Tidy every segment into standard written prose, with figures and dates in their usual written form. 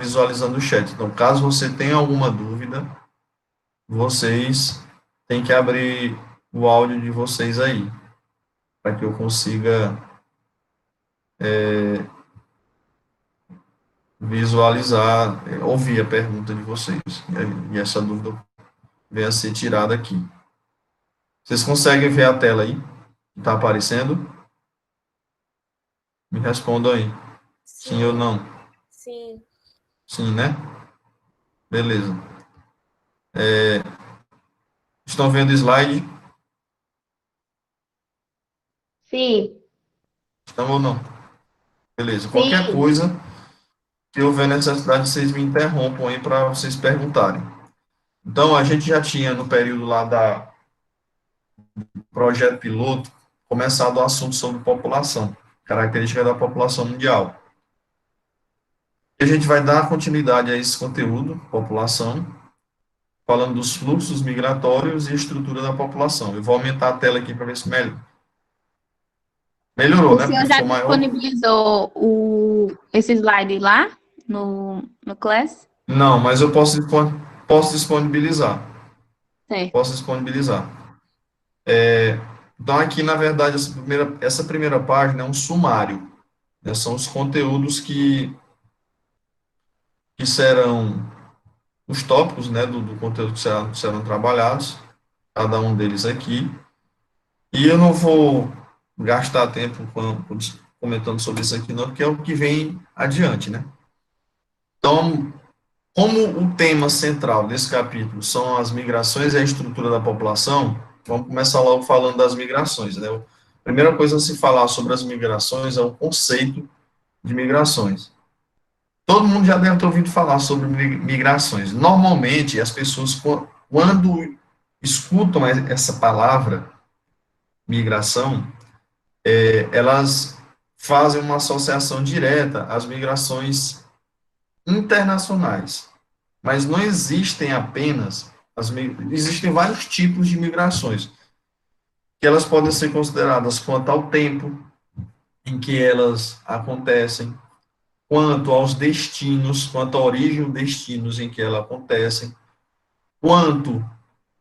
visualizando o chat. Então, caso você tenha alguma dúvida, vocês têm que abrir o áudio de vocês aí, para que eu consiga visualizar, ouvir a pergunta de vocês, e essa dúvida venha a ser tirada aqui. Vocês conseguem ver a tela aí? Está aparecendo? Me respondam aí. Sim ou Sim, não? sim. Sim, né? Beleza. Estão vendo o slide? Sim, Estão ou não? Beleza. Qualquer sim. coisa que houver necessidade, vocês me interrompam aí para vocês perguntarem. Então, a gente já tinha no período lá da projeto piloto começado o assunto sobre população, característica da população mundial. E a gente vai dar continuidade a esse conteúdo, população, falando dos fluxos migratórios e estrutura da população. Eu vou aumentar a tela aqui para ver se melhorou, O né? senhor Porque já ficou maior. disponibilizou esse slide lá no Class? Não, mas eu posso disponibilizar. Certo. Posso disponibilizar. Então, aqui, na verdade, essa primeira página é um sumário, né? São os conteúdos que serão os tópicos, né, do conteúdo que serão trabalhados, cada um deles aqui. E eu não vou gastar tempo comentando sobre isso aqui, não, porque é o que vem adiante, né? Então, como o tema central desse capítulo são as migrações e a estrutura da população, vamos começar logo falando das migrações, né? A primeira coisa a se falar sobre as migrações é o conceito de migrações. Todo mundo já deve ter ouvido falar sobre migrações. Normalmente, as pessoas, quando escutam essa palavra, migração, elas fazem uma associação direta às migrações internacionais. Mas não existem apenas, existem vários tipos de migrações, que elas podem ser consideradas quanto ao tempo em que elas acontecem, quanto aos destinos, quanto à origem ou destinos em que elas acontecem, quanto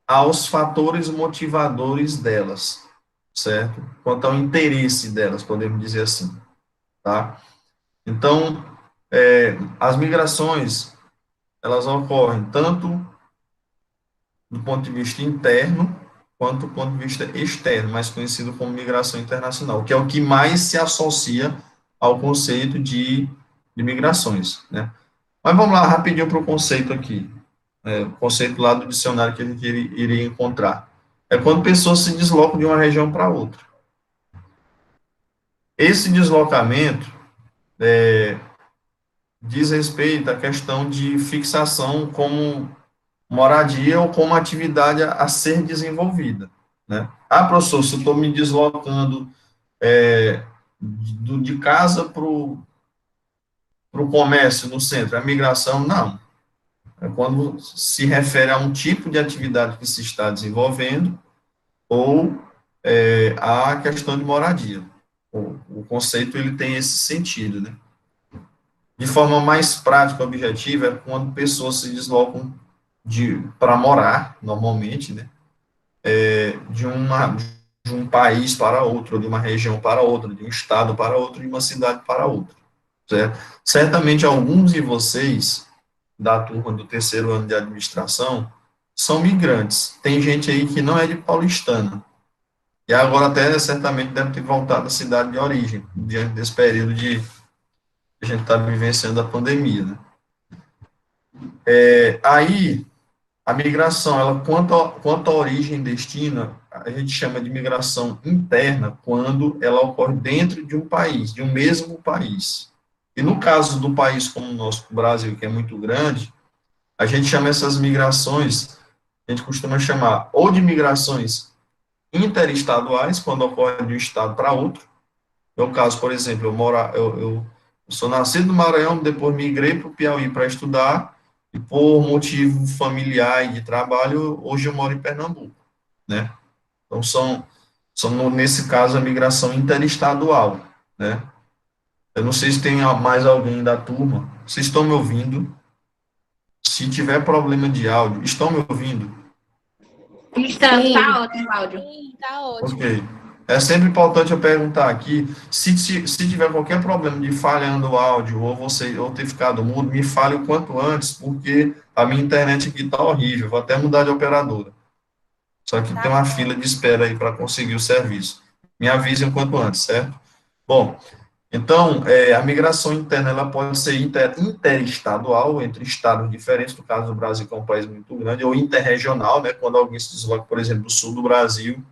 aos fatores motivadores delas, certo? Quanto ao interesse delas, podemos dizer assim, tá? Então, as migrações, elas ocorrem tanto do ponto de vista interno, quanto do ponto de vista externo, mais conhecido como migração internacional, que é o que mais se associa ao conceito de migrações, né? Mas vamos lá, rapidinho para o conceito aqui, o conceito lá do dicionário que a gente iria encontrar. É quando pessoas se deslocam de uma região para outra. Esse deslocamento diz respeito à questão de fixação como moradia ou como atividade a ser desenvolvida, né? Ah, professor, se eu estou me deslocando de casa para o comércio no centro, a migração, não. É quando se refere a um tipo de atividade que se está desenvolvendo ou a questão de moradia. O conceito ele tem esse sentido, né? De forma mais prática, objetiva, é quando pessoas se deslocam para morar, normalmente, né? De, uma, de um país para outro, de uma região para outra, de um estado para outro, de uma cidade para outra, certo? Certamente alguns de vocês, da turma do terceiro ano de administração, são migrantes. Tem gente aí que não é de Paulistana, e agora até certamente deve ter voltado à cidade de origem, diante desse período que a gente está vivenciando a pandemia, né? Aí, a migração, ela, quanto à origem e destino, a gente chama de migração interna quando ela ocorre dentro de um país, de um mesmo país. E no caso do país como o nosso Brasil, que é muito grande, a gente chama essas migrações, a gente costuma chamar ou de migrações interestaduais, quando ocorre de um estado para outro. É o caso, por exemplo, eu sou nascido no Maranhão, depois migrei para o Piauí para estudar, e por motivo familiar e de trabalho, hoje eu moro em Pernambuco, né? Então, nesse caso, a migração interestadual, né? Eu não sei se tem mais alguém da turma, Vocês estão me ouvindo? Se tiver problema de áudio, estão me ouvindo? Estamos, tá ótimo o áudio. Sim, tá ótimo. Ok. É sempre importante eu perguntar aqui, se tiver qualquer problema de falhando o áudio ou ter ficado mudo, me fale o quanto antes, porque a minha internet aqui está horrível. Vou até mudar de operadora. Só que Tá tem uma bom. fila de espera aí para conseguir o serviço. Me avise o quanto antes, certo? Bom, então, a migração interna ela pode ser interestadual, entre estados diferentes, no caso do Brasil, que é um país muito grande, ou interregional, né, quando alguém se desloca, por exemplo, do sul do Brasil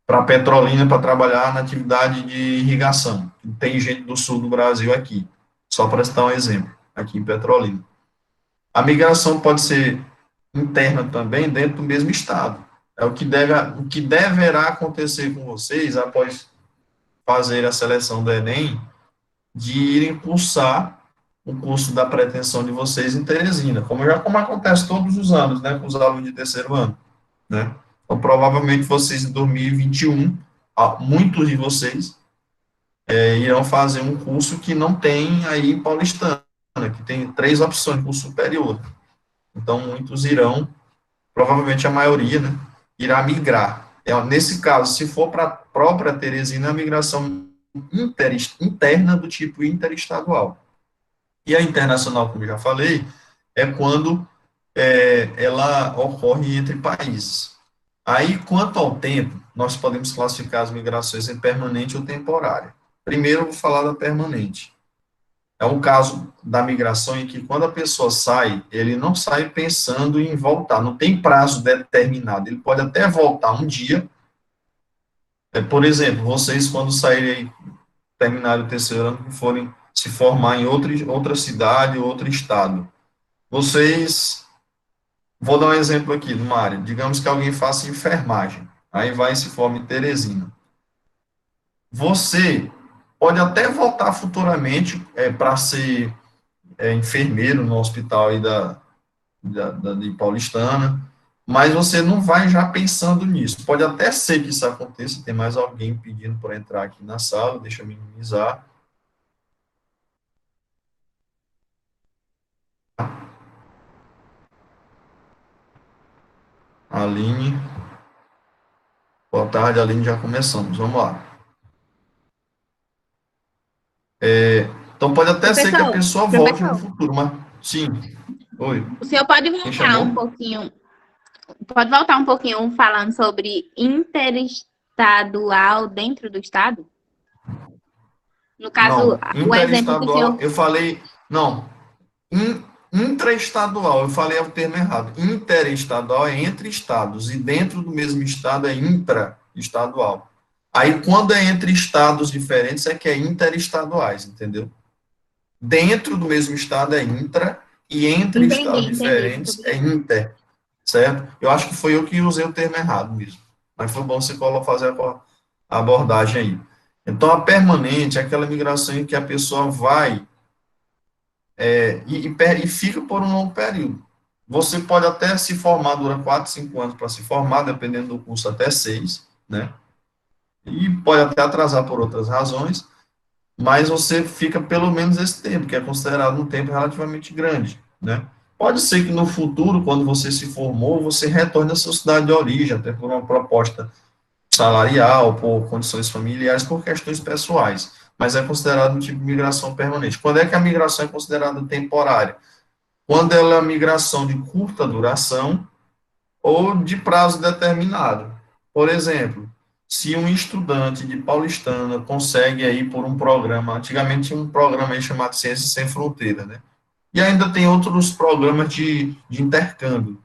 para Petrolina para trabalhar na atividade de irrigação. Tem gente do sul do Brasil aqui, só para citar um exemplo, aqui em Petrolina. A migração pode ser interna também dentro do mesmo estado. É o que deverá acontecer com vocês após fazer a seleção do Enem, de irem cursar o curso da pretensão de vocês em Teresina, como acontece todos os anos, né, com os alunos de terceiro ano, né? Então, provavelmente vocês em 2021, muitos de vocês irão fazer um curso que não tem aí em Paulistana, que tem 3 opções de curso superior. Então, muitos irão, provavelmente a maioria, né, irá migrar. Nesse caso, se for para a própria Teresina, a migração interna do tipo interestadual. E a internacional, como eu já falei, é quando ela ocorre entre países. Aí, quanto ao tempo, nós podemos classificar as migrações em permanente ou temporária. Primeiro, eu vou falar da permanente. É um caso da migração em que, quando a pessoa sai, ele não sai pensando em voltar, não tem prazo determinado. Ele pode até voltar um dia. Por exemplo, vocês, quando saírem, terminarem o terceiro ano, que forem se formar em outra cidade, outro estado, vocês. Vou dar um exemplo aqui, numa área. Digamos que alguém faça enfermagem, aí vai e se forma em Teresina. Você pode até voltar futuramente para ser enfermeiro no hospital aí de Paulistana, mas você não vai já pensando nisso. Pode até ser que isso aconteça, tem mais alguém pedindo para entrar aqui na sala, deixa eu minimizar. Aline. Boa tarde, Aline, já começamos, vamos lá. Então, pode até ser que a pessoa volte no futuro, mas sim. Oi. O senhor pode Quem voltar chamou? um pouquinho, falando sobre interestadual dentro do estado? No caso, Não, o exemplo que o interestadual, senhor... eu falei, não, intraestadual, eu falei o termo errado. Interestadual é entre estados, e dentro do mesmo estado é intraestadual. Aí, quando é entre estados diferentes, é que é interestaduais, entendeu? Dentro do mesmo estado é intra, e entre estados Entendi. Muito diferentes é obrigada. inter, certo? Eu acho que foi eu que usei o termo errado mesmo. Mas foi bom você fazer a abordagem aí. Então, a permanente é aquela migração em que a pessoa vai e fica por um longo período. Você pode até se formar, dura 4, 5 anos para se formar, dependendo do curso, até 6, né? E pode até atrasar por outras razões, mas você fica pelo menos esse tempo, que é considerado um tempo relativamente grande, né? Pode ser que no futuro, quando você se formou, você retorne à sua cidade de origem, até por uma proposta salarial, por condições familiares, por questões pessoais, mas é considerado um tipo de migração permanente. Quando é que a migração é considerada temporária? Quando ela é uma migração de curta duração ou de prazo determinado. Por exemplo, se um estudante de Paulistana consegue aí por um programa, antigamente tinha um programa aí chamado Ciências Sem Fronteira, né? E ainda tem outros programas de intercâmbio.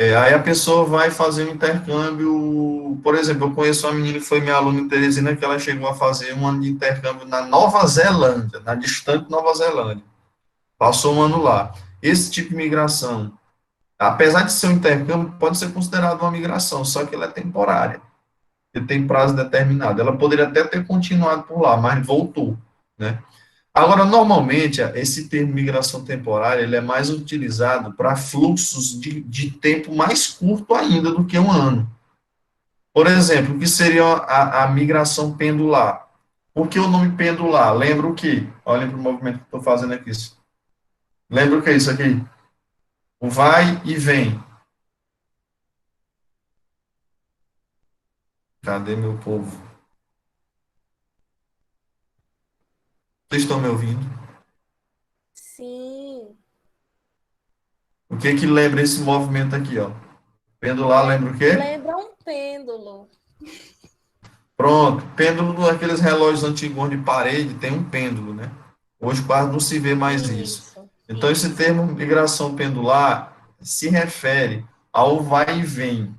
Aí a pessoa vai fazer um intercâmbio, por exemplo, eu conheço uma menina que foi minha aluna em Teresina, que ela chegou a fazer um ano de intercâmbio na Nova Zelândia, na distante Nova Zelândia. Passou um ano lá. Esse tipo de migração, apesar de ser um intercâmbio, pode ser considerado uma migração, só que ela é temporária. Ele tem prazo determinado. Ela poderia até ter continuado por lá, mas voltou, né? Agora, normalmente, esse termo migração temporária, ele é mais utilizado para fluxos de tempo mais curto ainda do que um ano. Por exemplo, o que seria a migração pendular? Por que o nome pendular? Lembra o quê? Olhem para o movimento que estou fazendo aqui. Lembra o que é isso aqui? O vai e vem. Cadê meu povo? Vocês estão me ouvindo? Sim, O que que lembra esse movimento aqui, ó? Pendular lembra o quê? lembra um pêndulo. Pronto, pêndulo daqueles relógios antigos de parede tem um pêndulo, né? Hoje quase não se vê mais isso. Isso, Então, esse isso. termo migração pendular se refere ao vai e vem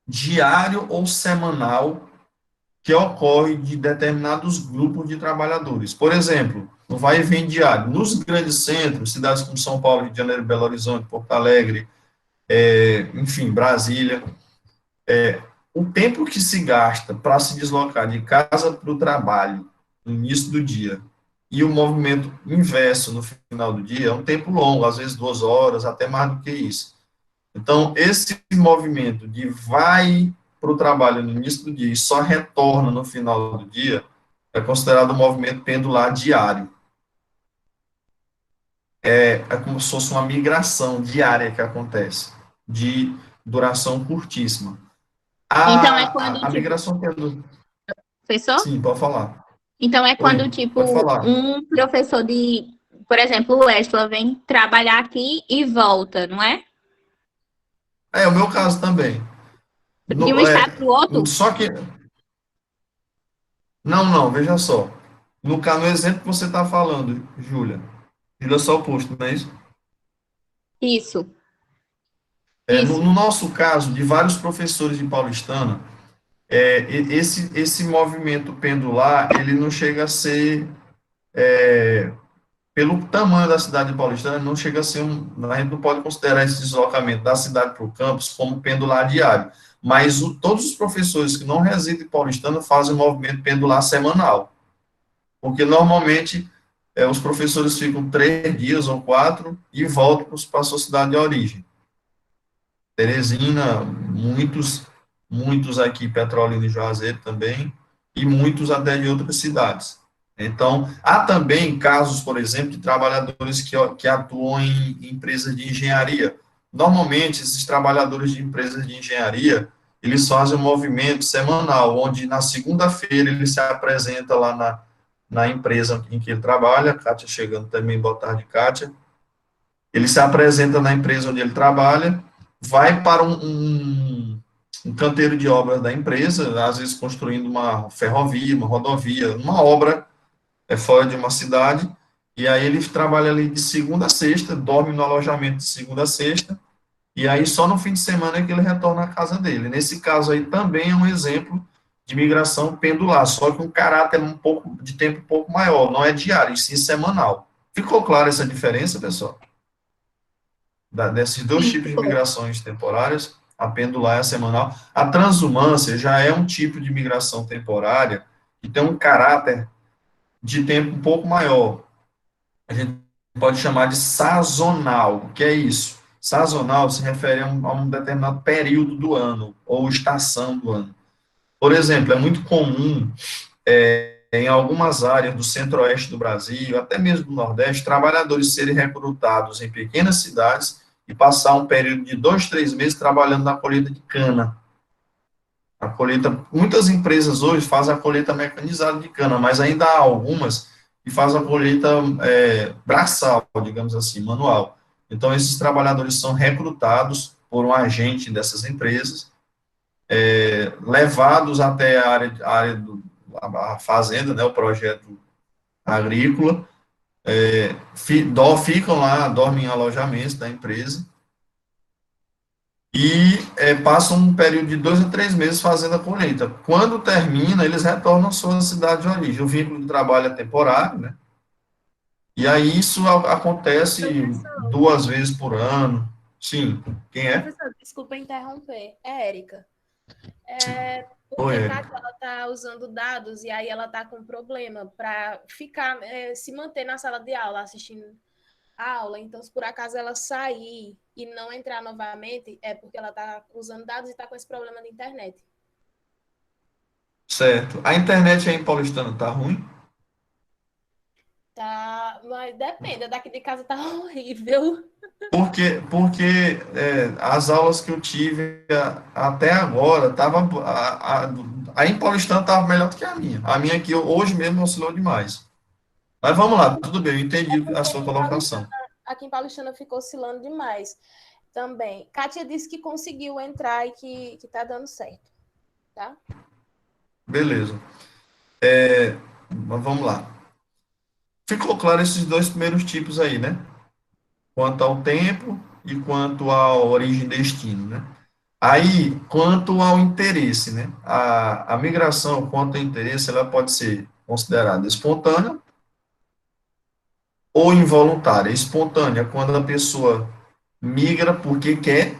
diário ou semanal que ocorre de determinados grupos de trabalhadores. Por exemplo, no vai e vem diário. Nos grandes centros, cidades como São Paulo, Rio de Janeiro, Belo Horizonte, Porto Alegre, enfim, Brasília, o tempo que se gasta para se deslocar de casa para o trabalho no início do dia e o movimento inverso no final do dia é um tempo longo, às vezes 2 horas, até mais do que isso. Então, esse movimento de vai para o trabalho no início do dia e só retorna no final do dia é considerado um movimento pendular diário. É como se fosse uma migração diária que acontece, de duração curtíssima. Então é quando, A tipo, migração pendular. professor? Sim, pode falar. Então é Oi, quando, pode tipo, falar. um professor de, por exemplo, o Estela vem trabalhar aqui e volta, não é? É o meu caso também. De um estado para o outro? Só que, não, veja só. No exemplo que você está falando, Júlia, Júlia só oposto, não é isso? Isso, No, isso. no nosso caso, de vários professores de Paulistana, esse movimento pendular, ele não chega a ser, pelo tamanho da cidade de Paulistana, não chega a ser a gente não pode considerar esse deslocamento da cidade para o campus como pendular diário, mas todos os professores que não residem em Paulistana fazem o movimento pendular semanal, porque normalmente os professores ficam 3 dias ou 4 e voltam para a sua cidade de origem. Teresina, muitos aqui, Petrolina e Juazeiro também, e muitos até de outras cidades. Então, há também casos, por exemplo, de trabalhadores que atuam em empresas de engenharia. Normalmente, esses trabalhadores de empresas de engenharia, eles fazem um movimento semanal, onde na segunda-feira ele se apresenta lá na empresa em que ele trabalha, Kátia chegando também, boa tarde, Kátia, ele se apresenta na empresa onde ele trabalha, vai para um canteiro de obras da empresa, às vezes construindo uma ferrovia, uma rodovia, uma obra fora de uma cidade, e aí ele trabalha ali de segunda a sexta, dorme no alojamento de segunda a sexta, e aí só no fim de semana é que ele retorna à casa dele. Nesse caso aí também é um exemplo de migração pendular, só que um caráter de tempo um pouco maior, não é diário, e sim semanal. Ficou clara essa diferença, pessoal? Desses dois Sim, tipos de ficou. migrações temporárias, a pendular e a semanal. A transumância já é um tipo de migração temporária que tem um caráter de tempo um pouco maior. A gente pode chamar de sazonal. O que é isso? Sazonal se refere a um determinado período do ano ou estação do ano. Por exemplo, é muito comum em algumas áreas do centro-oeste do Brasil, até mesmo do Nordeste, trabalhadores serem recrutados em pequenas cidades e passar um período de 2, 3 meses trabalhando na colheita de cana. A colheita, muitas empresas hoje fazem a colheita mecanizada de cana, mas ainda há algumas que fazem a colheita braçal, digamos assim, manual. Então, esses trabalhadores são recrutados por um agente dessas empresas, levados até a área a fazenda, né, o projeto agrícola, ficam lá, dormem em alojamentos da empresa e passam um período de 2 a 3 meses fazendo a colheita. Quando termina, eles retornam à sua cidade de origem. O vínculo de trabalho é temporário, né? E aí isso acontece Professor, 2 vezes por ano. Sim, quem é? professor, desculpa interromper. É Érica. É Oi, porque Kátia, Érica. ela tá usando dados e aí ela tá com problema para ficar, se manter na sala de aula, assistindo a aula. Então, se por acaso ela sair e não entrar novamente, é porque ela tá usando dados e tá com esse problema de internet. Certo. A internet aí em Paulistano tá ruim? Tá, mas depende, daqui de casa tá horrível. Porque as aulas que eu tive até agora, a em Paulistana estava melhor do que a minha. A minha aqui, hoje mesmo, oscilou demais. Mas vamos lá, tudo bem, eu entendi a sua colocação. Aqui em Paulistana ficou oscilando demais também. Kátia disse que conseguiu entrar e que tá dando certo, tá? Beleza. Mas vamos lá. Ficou claro esses dois primeiros tipos aí, né? Quanto ao tempo e quanto à origem e destino, né? Aí, quanto ao interesse, né? A migração, quanto ao interesse, ela pode ser considerada espontânea ou involuntária. Espontânea, quando a pessoa migra porque quer.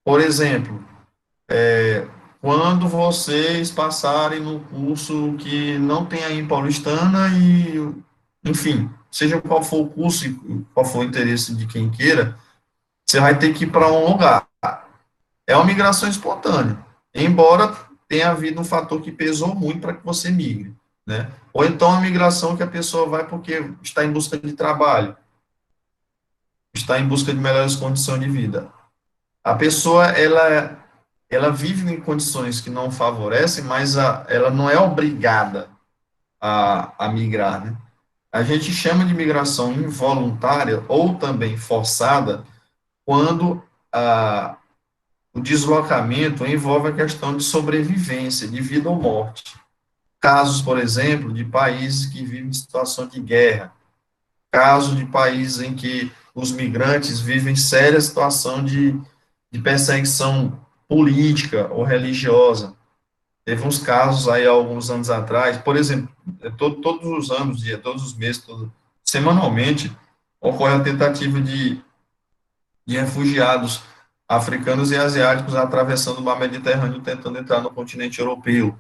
Por exemplo, quando vocês passarem no curso que não tem aí em Paulistana e, enfim, seja qual for o curso e qual for o interesse de quem queira, você vai ter que ir para um lugar. É uma migração espontânea, embora tenha havido um fator que pesou muito para que você migre, né? Ou então a migração que a pessoa vai porque está em busca de trabalho, está em busca de melhores condições de vida. A pessoa, ela vive em condições que não favorecem, mas ela não é obrigada a migrar, né? A gente chama de migração involuntária ou também forçada quando o deslocamento envolve a questão de sobrevivência, de vida ou morte. Casos, por exemplo, de países que vivem em situação de guerra, casos de países em que os migrantes vivem séria situação de perseguição política ou religiosa. Teve uns casos aí, alguns anos atrás, por exemplo, todos os anos, todos os meses, semanalmente, ocorre a tentativa de refugiados africanos e asiáticos atravessando o mar Mediterrâneo, tentando entrar no continente europeu.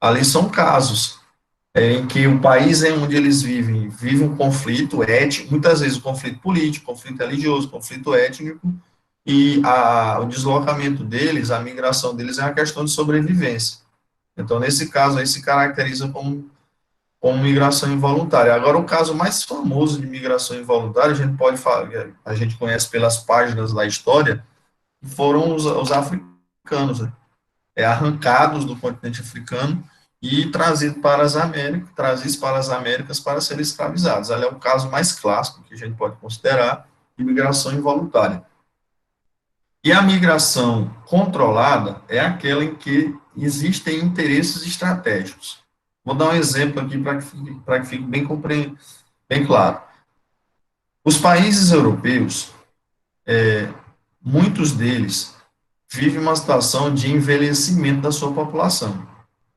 Ali são casos em que o país em onde eles vivem, vive um conflito étnico, muitas vezes um conflito político, conflito religioso, conflito étnico, e o deslocamento deles, a migração deles é uma questão de sobrevivência. Então, nesse caso aí, se caracteriza como migração involuntária. Agora, o caso mais famoso de migração involuntária, a gente pode falar, a gente conhece pelas páginas da história, foram os africanos, né? Arrancados do continente africano e trazidos para as Américas para serem escravizados. Ali é o caso mais clássico que a gente pode considerar de migração involuntária. E a migração controlada é aquela em que existem interesses estratégicos. Vou dar um exemplo aqui para que fique bem claro. Os países europeus, muitos deles, vivem uma situação de envelhecimento da sua população.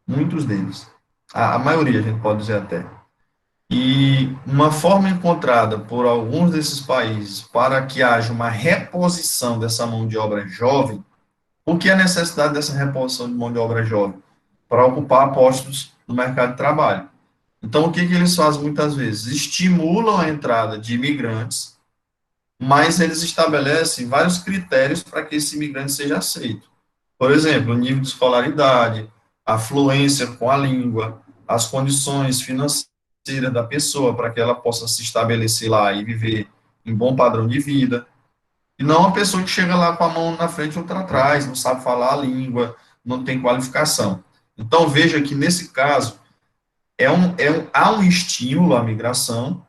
Muitos deles. A maioria, a gente pode dizer até. E uma forma encontrada por alguns desses países para que haja uma reposição dessa mão de obra jovem, o que é a necessidade dessa reposição de mão de obra jovem? Para ocupar postos no mercado de trabalho. Então, o que eles fazem muitas vezes? Estimulam a entrada de imigrantes, mas eles estabelecem vários critérios para que esse imigrante seja aceito. Por exemplo, o nível de escolaridade, a fluência com a língua, as condições financeiras da pessoa para que ela possa se estabelecer lá e viver em bom padrão de vida. E não uma pessoa que chega lá com a mão na frente e outra atrás, não sabe falar a língua, não tem qualificação. Então, veja que nesse caso, há um estímulo à migração,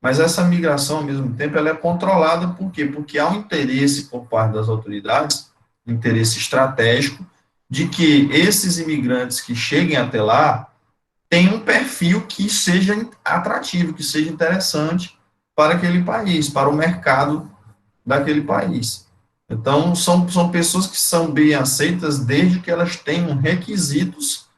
mas essa migração, ao mesmo tempo, ela é controlada, por quê? Porque há um interesse por parte das autoridades, interesse estratégico, de que esses imigrantes que cheguem até lá tenham um perfil que seja atrativo, que seja interessante para aquele país, para o mercado daquele país. Então, são pessoas que são bem aceitas desde que elas tenham requisitos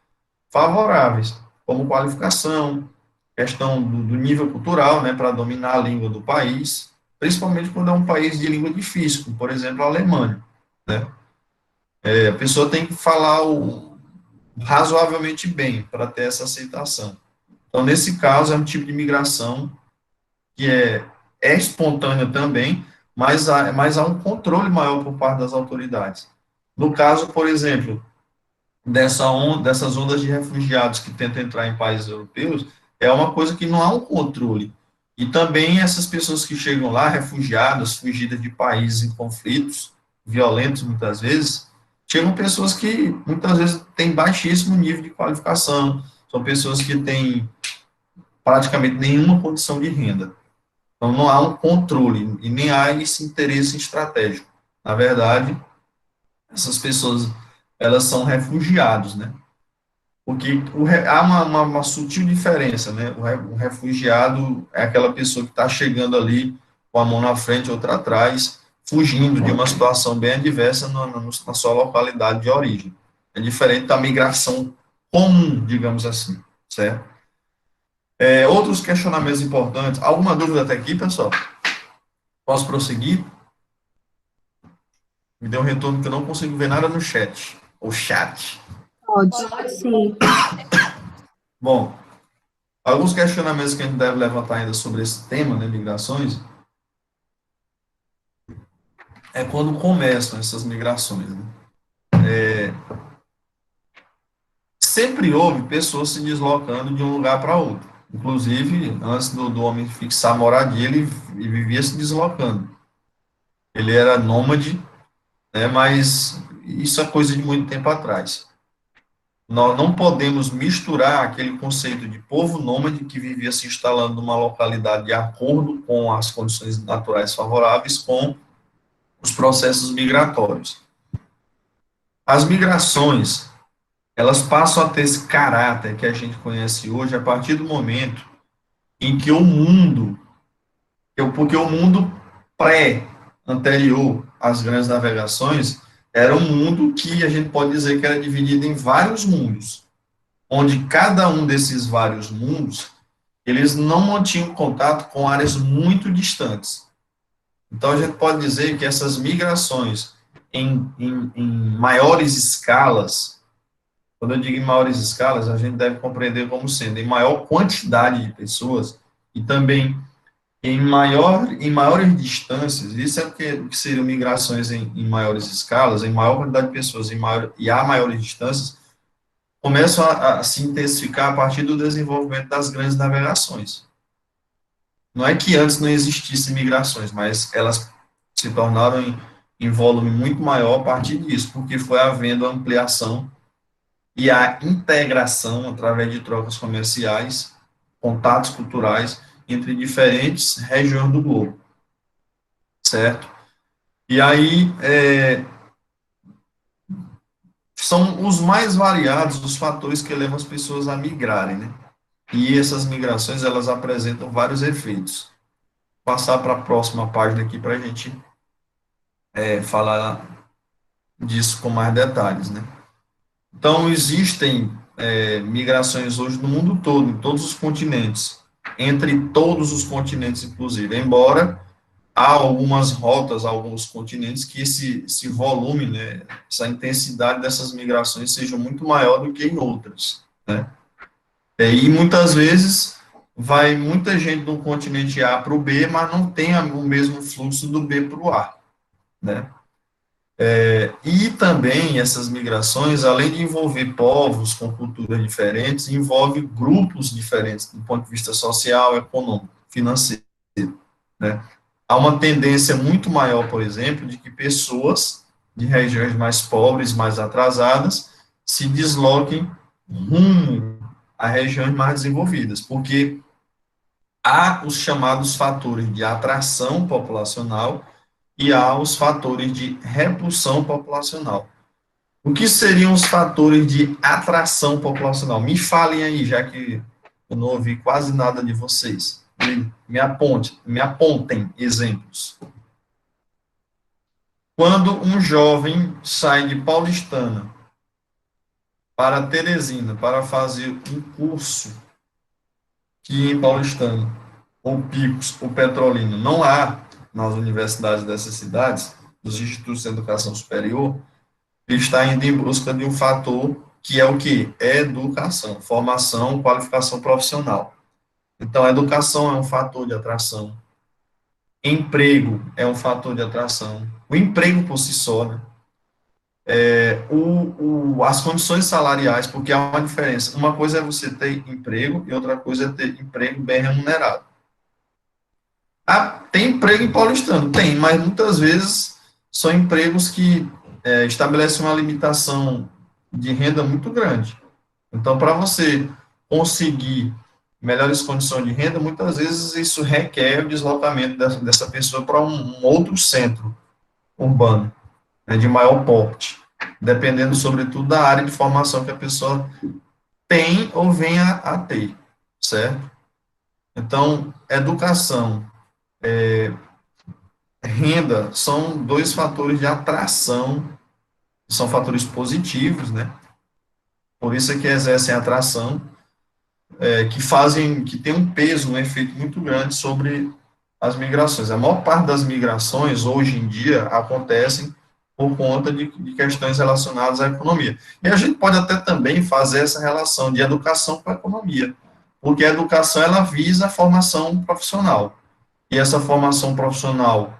favoráveis, como qualificação, questão do nível cultural, né, para dominar a língua do país, principalmente quando é um país de língua difícil, como, por exemplo, a Alemanha, né? A pessoa tem que falar razoavelmente bem para ter essa aceitação. Então, nesse caso, é um tipo de migração que é espontânea também, mas há um controle maior por parte das autoridades. No caso, por exemplo, dessas ondas de refugiados que tentam entrar em países europeus, é uma coisa que não há um controle. E também essas pessoas que chegam lá, refugiadas, fugidas de países em conflitos, violentos muitas vezes, chegam pessoas que muitas vezes têm baixíssimo nível de qualificação, são pessoas que têm praticamente nenhuma condição de renda. Então não há um controle e nem há esse interesse estratégico. Na verdade, essas pessoas, elas são refugiados, né? Porque há uma sutil diferença, né? O refugiado é aquela pessoa que está chegando ali com a mão na frente, outra atrás, fugindo de uma situação bem adversa na sua localidade de origem. É diferente da migração comum, digamos assim, certo? Outros questionamentos importantes. Alguma dúvida até aqui, pessoal? Posso prosseguir? Me deu um retorno que eu não consigo ver nada no chat. Ou chat. Pode, Pode. sim. Bom, alguns questionamentos que a gente deve levantar ainda sobre esse tema, né, migrações, é quando começam essas migrações. Né? Sempre houve pessoas se deslocando de um lugar para outro. Inclusive, antes do homem fixar a moradia, ele vivia se deslocando. Ele era nômade, né, mas isso é coisa de muito tempo atrás. Nós não podemos misturar aquele conceito de povo nômade que vivia se instalando numa localidade de acordo com as condições naturais favoráveis com os processos migratórios. As migrações, elas passam a ter esse caráter que a gente conhece hoje a partir do momento em que o mundo, porque o mundo anterior às grandes navegações, era um mundo que a gente pode dizer que era dividido em vários mundos, onde cada um desses vários mundos, eles não mantinham contato com áreas muito distantes. Então, a gente pode dizer que essas migrações em maiores escalas, quando eu digo em maiores escalas, a gente deve compreender como sendo em maior quantidade de pessoas e também em maiores distâncias, isso é o que seriam migrações em maiores escalas, em maior quantidade de pessoas e a maiores distâncias, começam a se intensificar a partir do desenvolvimento das grandes navegações. Não é que antes não existissem migrações, mas elas se tornaram em volume muito maior a partir disso, porque foi havendo ampliação e a integração através de trocas comerciais, contatos culturais entre diferentes regiões do globo, certo? E aí, são os mais variados os fatores que levam as pessoas a migrarem, né? E essas migrações, elas apresentam vários efeitos. Vou passar para a próxima página aqui para a gente falar disso com mais detalhes, né? Então, existem migrações hoje no mundo todo, em todos os continentes, entre todos os continentes, inclusive, embora há algumas rotas, alguns continentes que esse volume, né, essa intensidade dessas migrações seja muito maior do que em outras, né? E muitas vezes vai muita gente do continente A para o B, mas não tem o mesmo fluxo do B para o A, né? E também essas migrações, além de envolver povos com culturas diferentes, envolve grupos diferentes do ponto de vista social, econômico, financeiro, né? Há uma tendência muito maior, por exemplo, de que pessoas de regiões mais pobres, mais atrasadas, se desloquem rumo a regiões mais desenvolvidas, porque há os chamados fatores de atração populacional e há os fatores de repulsão populacional. O que seriam os fatores de atração populacional? Me falem aí, já que eu não ouvi quase nada de vocês. Me apontem exemplos. Quando um jovem sai de Paulistana para Teresina para fazer um curso que em Paulistana, ou Picos, ou Petrolina, não há nas universidades dessas cidades, nos institutos de educação superior, ele está indo em busca de um fator que é o quê? É educação, formação, qualificação profissional. Então, a educação é um fator de atração. Emprego é um fator de atração. O emprego por si só, né? as condições salariais, porque há uma diferença. Uma coisa é você ter emprego e outra coisa é ter emprego bem remunerado. Tem emprego em paulistano? Tem, mas muitas vezes são empregos que estabelecem uma limitação de renda muito grande. Então, para você conseguir melhores condições de renda, muitas vezes isso requer o deslocamento dessa pessoa para um outro centro urbano, né, de maior porte, dependendo, sobretudo, da área de formação que a pessoa tem ou venha a ter, certo? Então, educação, renda, são dois fatores de atração, são fatores positivos, né? Por isso é que exercem atração, que tem um peso, um efeito muito grande sobre as migrações. A maior parte das migrações, hoje em dia, acontecem por conta de questões relacionadas à economia. E a gente pode até também fazer essa relação de educação com a economia, porque a educação, ela visa a formação profissional. E essa formação profissional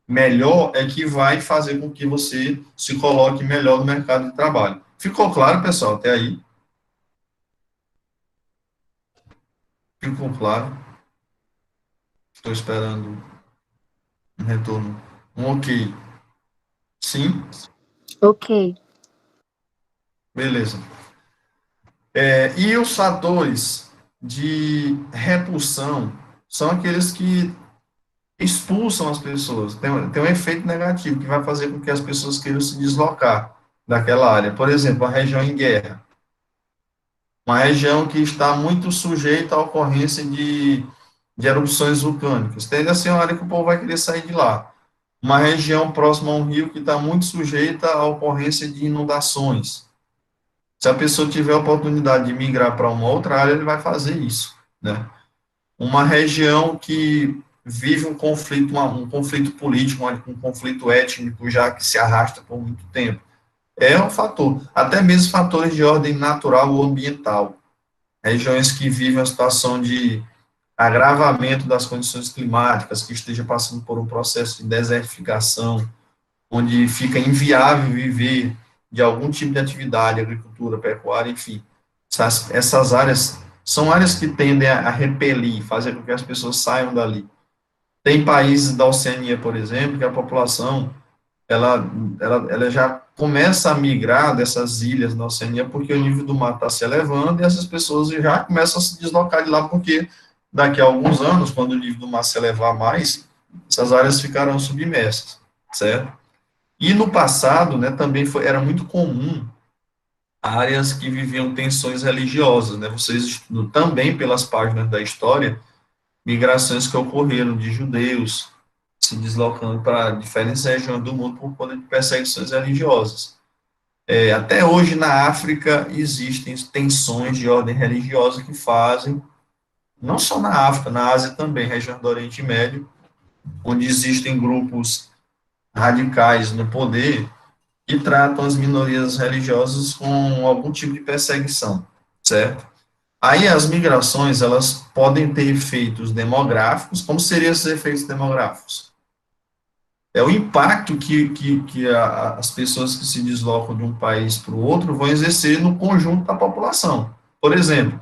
melhor é que vai fazer com que você se coloque melhor no mercado de trabalho. Ficou claro, pessoal, até aí? Ficou claro? Estou esperando um retorno. Um ok. Sim? Ok. Beleza. E os fatores de repulsão são aqueles que expulsam as pessoas. Tem um efeito negativo que vai fazer com que as pessoas queiram se deslocar daquela área. Por exemplo, a região em guerra. Uma região que está muito sujeita à ocorrência de erupções vulcânicas. Tende a ser uma área que o povo vai querer sair de lá. Uma região próxima a um rio que está muito sujeita à ocorrência de inundações. Se a pessoa tiver a oportunidade de migrar para uma outra área, ele vai fazer isso, né? Uma região que vive um conflito político, um conflito étnico já que se arrasta por muito tempo. É um fator. Até mesmo fatores de ordem natural ou ambiental. Regiões que vivem uma situação de agravamento das condições climáticas, que esteja passando por um processo de desertificação, onde fica inviável viver de algum tipo de atividade, agricultura, pecuária, enfim. Essas áreas são áreas que tendem a repelir, fazer com que as pessoas saiam dali. Tem países da Oceania, por exemplo, que a população ela já começa a migrar dessas ilhas na Oceania porque o nível do mar está se elevando e essas pessoas já começam a se deslocar de lá porque daqui a alguns anos, quando o nível do mar se elevar mais, essas áreas ficarão submersas, certo? E no passado, né, também era muito comum áreas que viviam tensões religiosas, né? Vocês estudam também pelas páginas da história migrações que ocorreram de judeus se deslocando para diferentes regiões do mundo por conta de perseguições religiosas. Até hoje, na África, existem tensões de ordem religiosa que fazem, não só na África, na Ásia também, região do Oriente Médio, onde existem grupos radicais no poder que tratam as minorias religiosas com algum tipo de perseguição, certo? Aí as migrações, elas podem ter efeitos demográficos. Como seriam esses efeitos demográficos? É o impacto que as pessoas que se deslocam de um país para o outro vão exercer no conjunto da população. Por exemplo,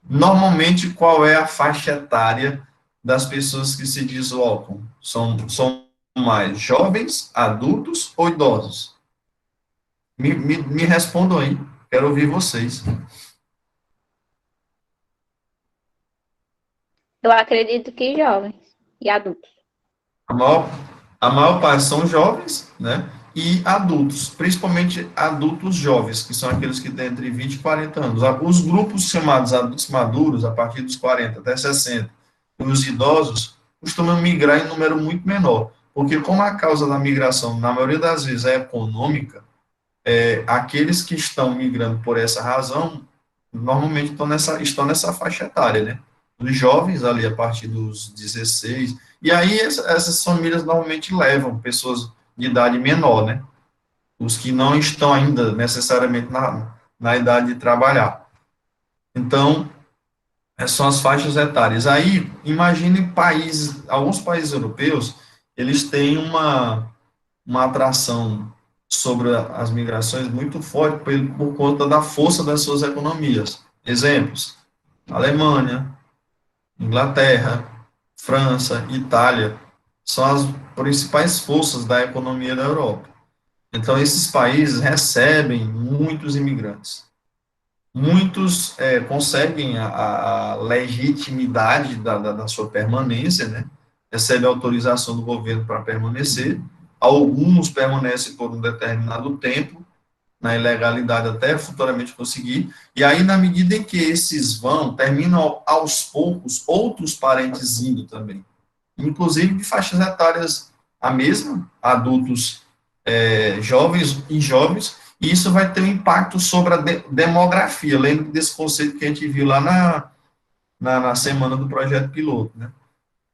normalmente, qual é a faixa etária das pessoas que se deslocam? São mais jovens, adultos ou idosos? Me respondam aí, quero ouvir vocês. Eu acredito que jovens e adultos. A maior, a maior parte são jovens, né? E adultos, principalmente adultos jovens, que são aqueles que têm entre 20 e 40 anos. Os grupos chamados adultos maduros, a partir dos 40 até 60, e os idosos, costumam migrar em número muito menor, porque como a causa da migração, na maioria das vezes, é econômica, aqueles que estão migrando por essa razão, normalmente estão nessa faixa etária, né? Os jovens ali a partir dos 16, e aí essas famílias normalmente levam pessoas de idade menor, né? Os que não estão ainda necessariamente na idade de trabalhar. Então, são as faixas etárias. Aí, imagine alguns países europeus, eles têm uma atração sobre as migrações muito forte por conta da força das suas economias. Exemplos: Alemanha, Inglaterra, França, Itália, são as principais forças da economia da Europa. Então, esses países recebem muitos imigrantes. Muitos conseguem a legitimidade da sua permanência, né? Recebem autorização do governo para permanecer. Alguns permanecem por um determinado tempo, na ilegalidade até futuramente conseguir. E aí, na medida em que esses terminam aos poucos, outros parentes indo também. Inclusive de faixas etárias a mesma, adultos jovens e jovens, e isso vai ter um impacto sobre a demografia. Lembra desse conceito que a gente viu lá na semana do projeto piloto, né?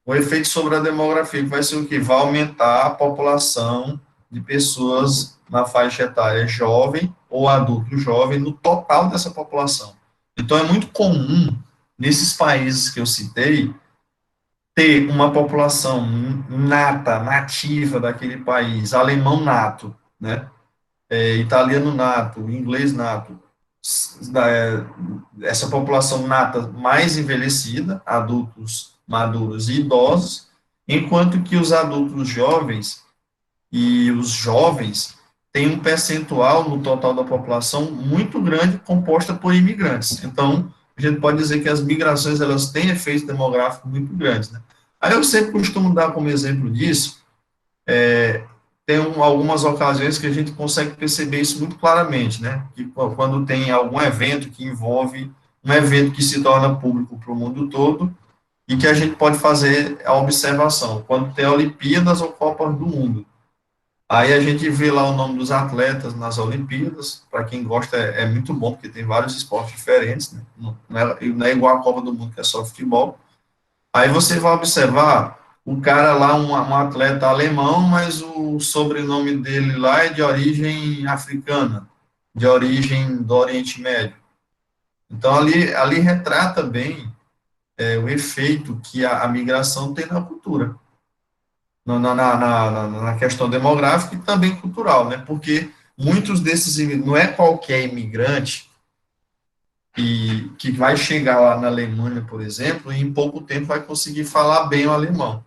O efeito sobre a demografia, que vai ser o quê? Vai aumentar a população de pessoas na faixa etária jovem ou adulto jovem no total dessa população. Então, é muito comum, nesses países que eu citei, ter uma população nativa daquele país, alemão nato, né? Italiano nato, inglês nato, essa população nata mais envelhecida, adultos maduros e idosos, enquanto que os adultos jovens e os jovens têm um percentual no total da população muito grande composta por imigrantes. Então, a gente pode dizer que as migrações elas têm efeitos demográficos muito grandes, né? Aí eu sempre costumo dar como exemplo disso, tem algumas ocasiões que a gente consegue perceber isso muito claramente, né? Que quando tem algum evento que envolve um evento que se torna público para o mundo todo e que a gente pode fazer a observação, quando tem Olimpíadas ou Copas do Mundo. Aí a gente vê lá o nome dos atletas nas Olimpíadas, para quem gosta é muito bom, porque tem vários esportes diferentes, né? Não é igual a Copa do Mundo, que é só futebol. Aí você vai observar o cara lá, um atleta alemão, mas o sobrenome dele lá é de origem africana, de origem do Oriente Médio. Então, ali retrata bem o efeito que a migração tem na cultura, na questão demográfica e também cultural, né? Porque muitos desses, não é qualquer imigrante que vai chegar lá na Alemanha, por exemplo, e em pouco tempo vai conseguir falar bem o alemão.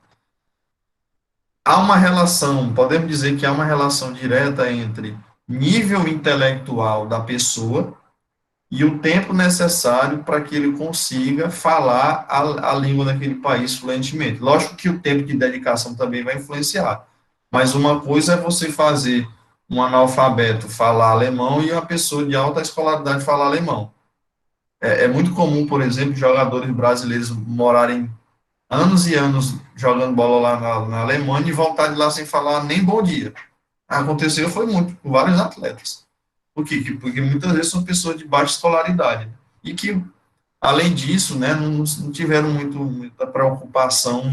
Há uma relação, podemos dizer que há uma relação direta entre nível intelectual da pessoa e o tempo necessário para que ele consiga falar a língua daquele país fluentemente. Lógico que o tempo de dedicação também vai influenciar, mas uma coisa é você fazer um analfabeto falar alemão e uma pessoa de alta escolaridade falar alemão. É muito comum, por exemplo, jogadores brasileiros morarem anos e anos jogando bola lá na Alemanha e voltar de lá sem falar nem bom dia. Aconteceu foi muito, com vários atletas. Por quê? Porque muitas vezes são pessoas de baixa escolaridade. E que, além disso, né, não tiveram muita preocupação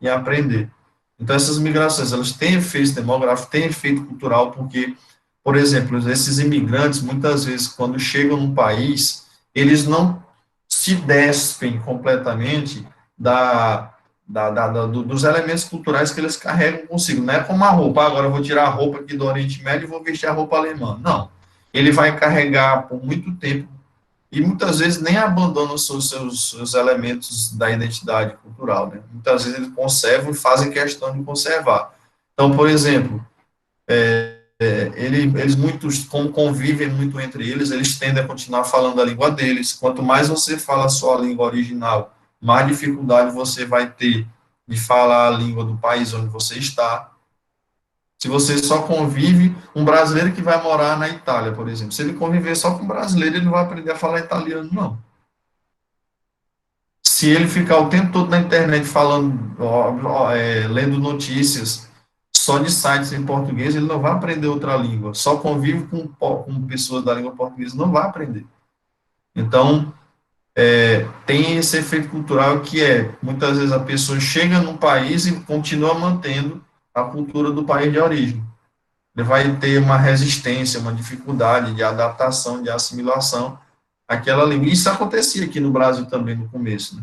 em aprender. Então, essas migrações, elas têm efeito demográfico, têm efeito cultural, porque, por exemplo, esses imigrantes, muitas vezes, quando chegam no país, eles não se despem completamente dos elementos culturais que eles carregam consigo. Não é como a roupa, agora eu vou tirar a roupa aqui do Oriente Médio e vou vestir a roupa alemã. Não. Ele vai carregar por muito tempo e muitas vezes nem abandona os seus elementos da identidade cultural. Né? Muitas vezes eles conservam e fazem questão de conservar. Então, por exemplo, eles muitos, como convivem muito entre eles tendem a continuar falando a língua deles. Quanto mais você fala a sua língua original, mais dificuldade você vai ter de falar a língua do país onde você está. Se você só convive, um brasileiro que vai morar na Itália, por exemplo, se ele conviver só com um brasileiro, ele não vai aprender a falar italiano, não. Se ele ficar o tempo todo na internet falando, lendo notícias só de sites em português, ele não vai aprender outra língua. Só convive com pessoas da língua portuguesa, não vai aprender. Então, tem esse efeito cultural que muitas vezes a pessoa chega num país e continua mantendo a cultura do país de origem. Ele vai ter uma resistência, uma dificuldade de adaptação, de assimilação àquela língua. Isso acontecia aqui no Brasil também no começo, né?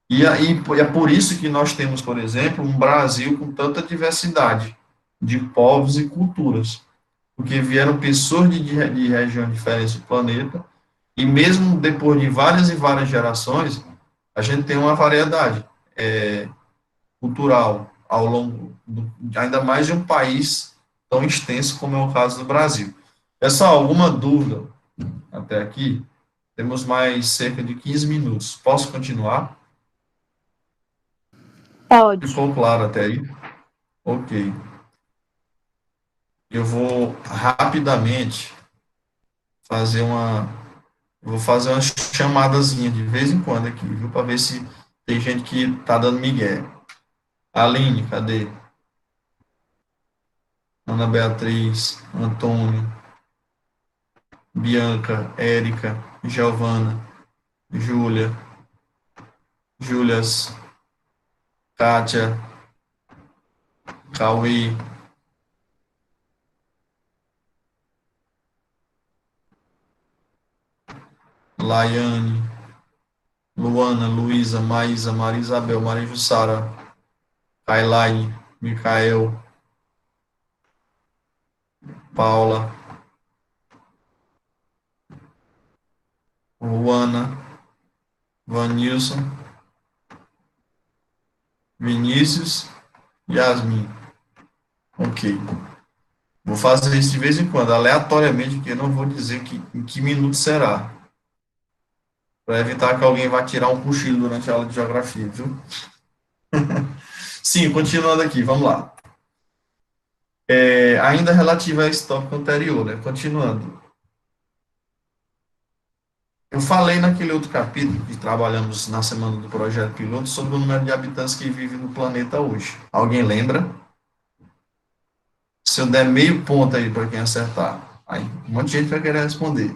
E é por isso que nós temos, por exemplo, um Brasil com tanta diversidade de povos e culturas. porque vieram pessoas de regiões diferentes do planeta, e mesmo depois de várias e várias gerações, a gente tem uma variedade cultural ao longo, ainda mais de um país tão extenso como é o caso do Brasil. Pessoal, alguma dúvida até aqui? Temos mais cerca de 15 minutos. Posso continuar? Pode. Ficou claro até aí? Ok. Eu vou rapidamente fazer uma. Vou fazer uma chamadazinha de vez em quando aqui, viu? Para ver se tem gente que tá dando migué. Aline, cadê? Ana Beatriz, Antônio, Bianca, Érica, Giovana, Júlia, Júlias, Kátia, Cauê, Laiane, Luana, Luísa, Maísa, Maria Isabel, Maria Jussara, Kailaine, Micael, Paula, Luana, Vanilson, Vinícius, Yasmin. Ok. Vou fazer isso de vez em quando, aleatoriamente, porque eu não vou dizer em que minuto será, para evitar que alguém vá tirar um cochilo durante a aula de geografia, viu? Sim, continuando aqui, vamos lá. Ainda relativo a esse tópico anterior, né? Continuando. Eu falei naquele outro capítulo que trabalhamos na semana do projeto piloto sobre o número de habitantes que vivem no planeta hoje. Alguém lembra? Se eu der meio ponto aí para quem acertar, aí um monte de gente vai querer responder.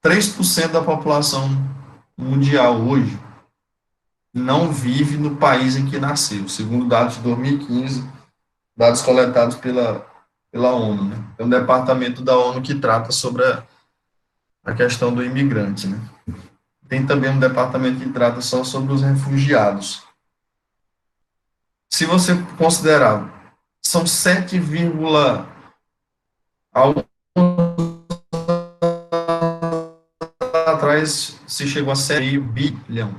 3% da população mundial hoje não vive no país em que nasceu, segundo dados de 2015, dados coletados pela ONU, né? É um departamento da ONU que trata sobre a questão do imigrante, né? Tem também um departamento que trata só sobre os refugiados. Se você considerar, são 7, atrás se chegou a 7 bilhão.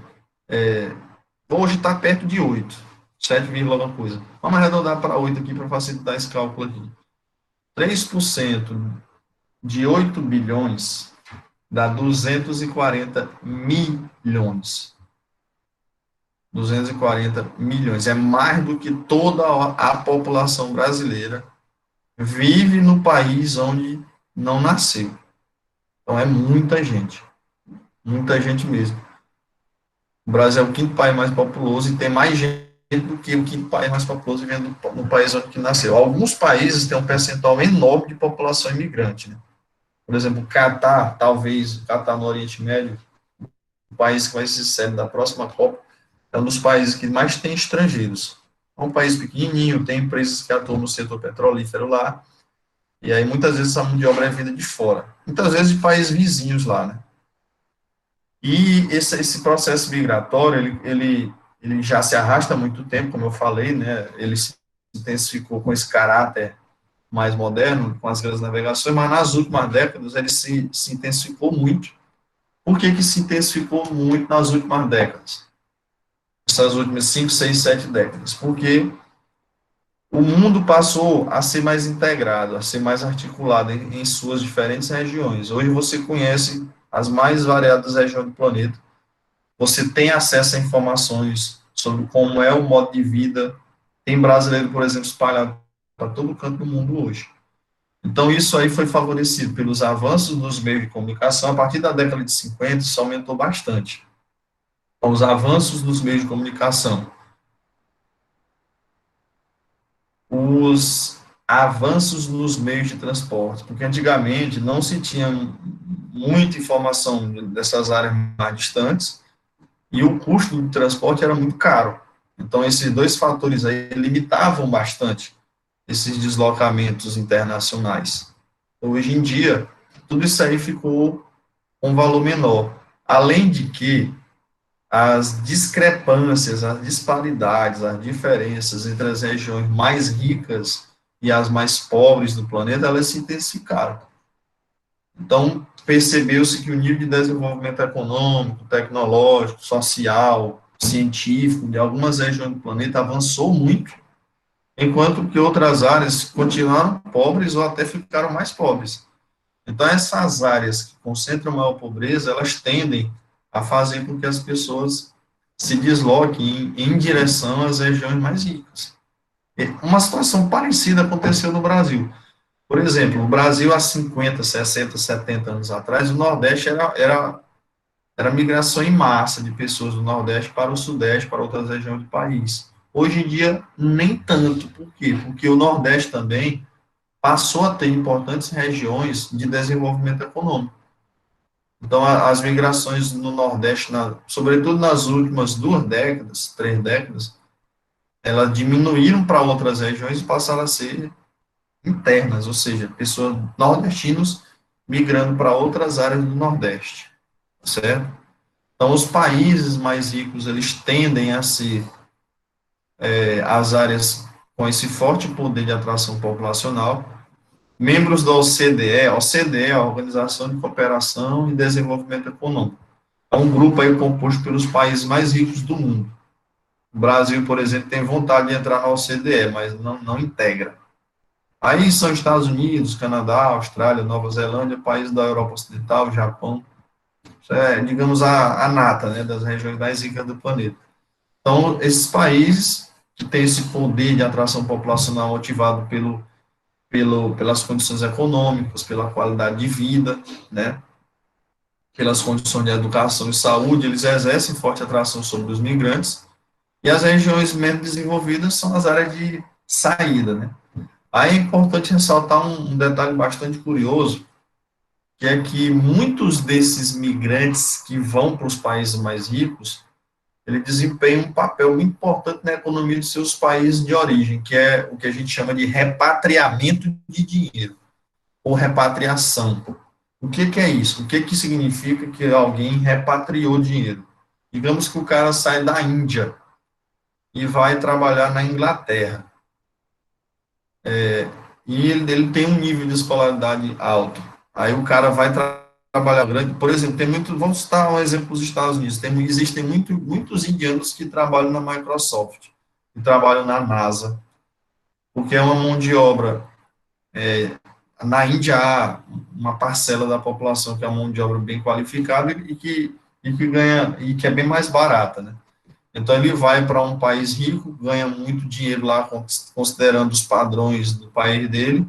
Hoje está perto de 8, 7, alguma coisa. Vamos arredondar para 8 aqui para facilitar esse cálculo aqui. 3% de 8 bilhões dá 240 milhões. 240 milhões. É mais do que toda a população brasileira vive no país onde não nasceu. Então, é muita gente. Muita gente mesmo. O Brasil é o quinto país mais populoso e tem mais gente do que o quinto país mais populoso vivendo no país onde nasceu. Alguns países têm um percentual enorme de população imigrante, né? Por exemplo, o Catar, talvez, o Catar no Oriente Médio, o país que vai ser sede da próxima Copa, é um dos países que mais tem estrangeiros. É um país pequenininho, tem empresas que atuam no setor petrolífero lá, e aí muitas vezes a mão de obra é vinda de fora. Muitas vezes de países vizinhos lá, né? E esse processo migratório, ele já se arrasta há muito tempo, como eu falei, né? Ele se intensificou com esse caráter mais moderno, com as grandes navegações, mas nas últimas décadas ele se intensificou muito. Por que se intensificou muito nas últimas décadas? Essas últimas 5, 6, 7 décadas? Porque o mundo passou a ser mais integrado, a ser mais articulado em suas diferentes regiões. Hoje você conhece as mais variadas regiões do planeta, você tem acesso a informações sobre como é o modo de vida. Tem brasileiro, por exemplo, espalhado para todo canto do mundo hoje. Então, isso aí foi favorecido pelos avanços dos meios de comunicação. A partir da década de 50, isso aumentou bastante. Então, os avanços dos meios de comunicação, os avanços nos meios de transporte, porque antigamente não se tinha muita informação dessas áreas mais distantes e o custo do transporte era muito caro. Então, esses dois fatores aí limitavam bastante esses deslocamentos internacionais. Hoje em dia, tudo isso aí ficou com um valor menor. Além de que as discrepâncias, as disparidades, as diferenças entre as regiões mais ricas e as mais pobres do planeta, elas se intensificaram. Então, percebeu-se que o nível de desenvolvimento econômico, tecnológico, social, científico de algumas regiões do planeta avançou muito, enquanto que outras áreas continuaram pobres ou até ficaram mais pobres. Então, essas áreas que concentram maior pobreza, elas tendem a fazer com que as pessoas se desloquem em direção às regiões mais ricas. Uma situação parecida aconteceu no Brasil. Por exemplo, o Brasil há 50, 60, 70 anos atrás, o Nordeste era migração em massa de pessoas do Nordeste para o Sudeste, para outras regiões do país. Hoje em dia, nem tanto. Por quê? Porque o Nordeste também passou a ter importantes regiões de desenvolvimento econômico. Então, as migrações no Nordeste, sobretudo nas últimas 2 décadas, 3 décadas, elas diminuíram para outras regiões e passaram a ser internas, ou seja, pessoas nordestinos migrando para outras áreas do Nordeste, certo? Então, os países mais ricos, eles tendem a ser as áreas com esse forte poder de atração populacional. Membros da OCDE é a Organização de Cooperação e Desenvolvimento Econômico. É um grupo aí composto pelos países mais ricos do mundo. O Brasil, por exemplo, tem vontade de entrar na OCDE, mas não integra. Aí são Estados Unidos, Canadá, Austrália, Nova Zelândia, países da Europa Ocidental, Japão. Isso é, digamos, a nata, né, das regiões mais ricas do planeta. Então, esses países que têm esse poder de atração populacional motivado pelas condições econômicas, pela qualidade de vida, né, pelas condições de educação e saúde, eles exercem forte atração sobre os migrantes, e as regiões menos desenvolvidas são as áreas de saída, né. Aí é importante ressaltar um detalhe bastante curioso, que é que muitos desses migrantes que vão para os países mais ricos, ele desempenha um papel muito importante na economia de seus países de origem, que é o que a gente chama de repatriamento de dinheiro, ou repatriação. O que é isso? O que significa que alguém repatriou dinheiro? Digamos que o cara sai da Índia e vai trabalhar na Inglaterra. E ele tem um nível de escolaridade alto. Aí o cara vai trabalhar grande, por exemplo, vamos citar um exemplo dos Estados Unidos, existem muitos indianos que trabalham na Microsoft, que trabalham na NASA, porque é uma mão de obra, na Índia há uma parcela da população que é uma mão de obra bem qualificada e que ganha, e que é bem mais barata, né? Então, ele vai para um país rico, ganha muito dinheiro lá, considerando os padrões do país dele,